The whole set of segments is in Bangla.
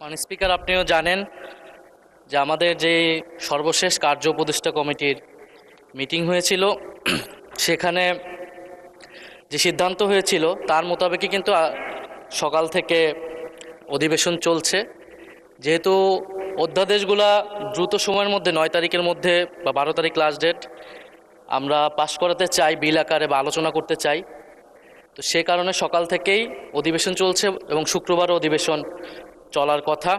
মাননীয় স্পিকার, আপনিও জানেন যে আমাদের যে সর্বশেষ কার্য উপদেষ্টা কমিটির মিটিং হয়েছিল, সেখানে যে সিদ্ধান্ত হয়েছিল তার মোতাবেকই কিন্তু সকাল থেকে অধিবেশন চলছে। যেহেতু অধ্যাদেশগুলা দ্রুত সময়ের মধ্যে 9 তারিখের মধ্যে বা 12 তারিখ লাস্ট ডেট আমরা পাশ করাতে চাই, বিল আকারে বা আলোচনা করতে চাই। তো সে কারণে সকাল থেকেই অধিবেশন চলছে এবং শুক্রবারও অধিবেশন চলার কথা।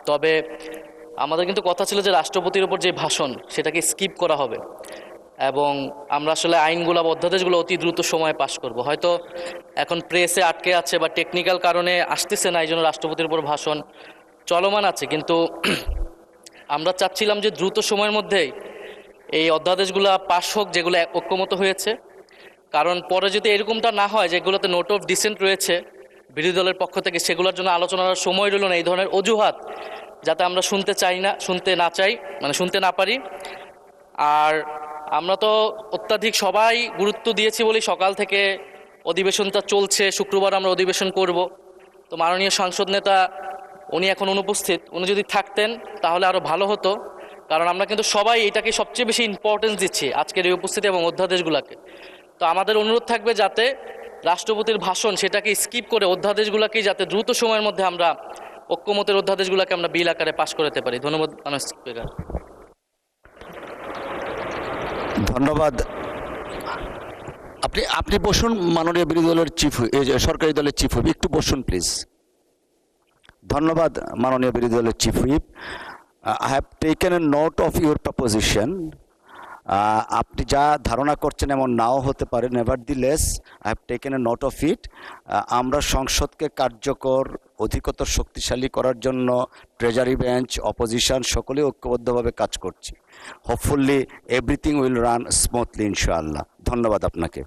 তবে আমাদের কিন্তু কথা ছিল যে রাষ্ট্রপতির উপর যে ভাষণ সেটাকে স্কিপ করা হবে এবং আমরা আসলে আইনগুলো বা অধ্যাদেশগুলো অতি দ্রুত সময়ে পাশ করব। হয়তো এখন প্রেসে আটকে আছে বা টেকনিক্যাল কারণে আসতেছে না, এই জন্য রাষ্ট্রপতির উপর ভাষণ চলমান আছে, কিন্তু আমরা চাচ্ছিলাম যে দ্রুত সময়ের মধ্যেই এই অধ্যাদেশগুলো পাশ হোক যেগুলো ঐক্যমত হয়েছে। কারণ পরে যদি এরকমটা না হয় যেগুলোতে নোট অফ ডিসেন্ট রয়েছে বিরোধী দলের পক্ষ থেকে, সেগুলোর জন্য আলোচনার সময় রইল না, এই ধরনের অজুহাত যাতে আমরা শুনতে না পারি। আর আমরা তো অত্যাধিক সবাই গুরুত্ব দিয়েছি বলেই সকাল থেকে অধিবেশনটা চলছে। শুক্রবার আমরা অধিবেশন করব। তো মাননীয় সাংসদ নেতা উনি এখন অনুপস্থিত, উনি যদি থাকতেন তাহলে আরও ভালো হতো। কারণ আমরা কিন্তু সবাই এটাকে সবচেয়ে বেশি ইম্পর্টেন্স দিচ্ছি, আজকের এই উপস্থিতি এবং অধ্যাদেশগুলোকে। তো আমাদের অনুরোধ থাকবে যাতে রাষ্ট্রপতির ভাষণ সেটাকে স্কিপ করে অধ্যাদেশগুলোকেই যাতে দ্রুত সময়ের মধ্যে আমরা ঐক্যমতের অধ্যাদেশগুলোকে আমরা বিল আকারে পাশ করতে পারি। ধন্যবাদ মাননীয় স্পিকার। ধন্যবাদ। আপনি আপনি বসুন, মাননীয় বিরোধী দলের চিফ, সরকারি দলের চিফ হুইপ, একটু বসুন প্লিজ। ধন্যবাদ মাননীয় বিরোধী দলের chief whip. I have taken A note of your proposition. আপনি যা ধারণা করছেন এমন নাও হতে পারে, নেভারদিলেস I have taken A note of it. আমরা সংসদকে কার্যকর অধিকতর শক্তিশালী করার জন্য ট্রেজারি বেঞ্চ, অপোজিশন সকলেই ঐক্যবদ্ধভাবে কাজ করছি। Hopefully everything will run smoothly ইনশাআল্লাহ। ধন্যবাদ আপনাকে।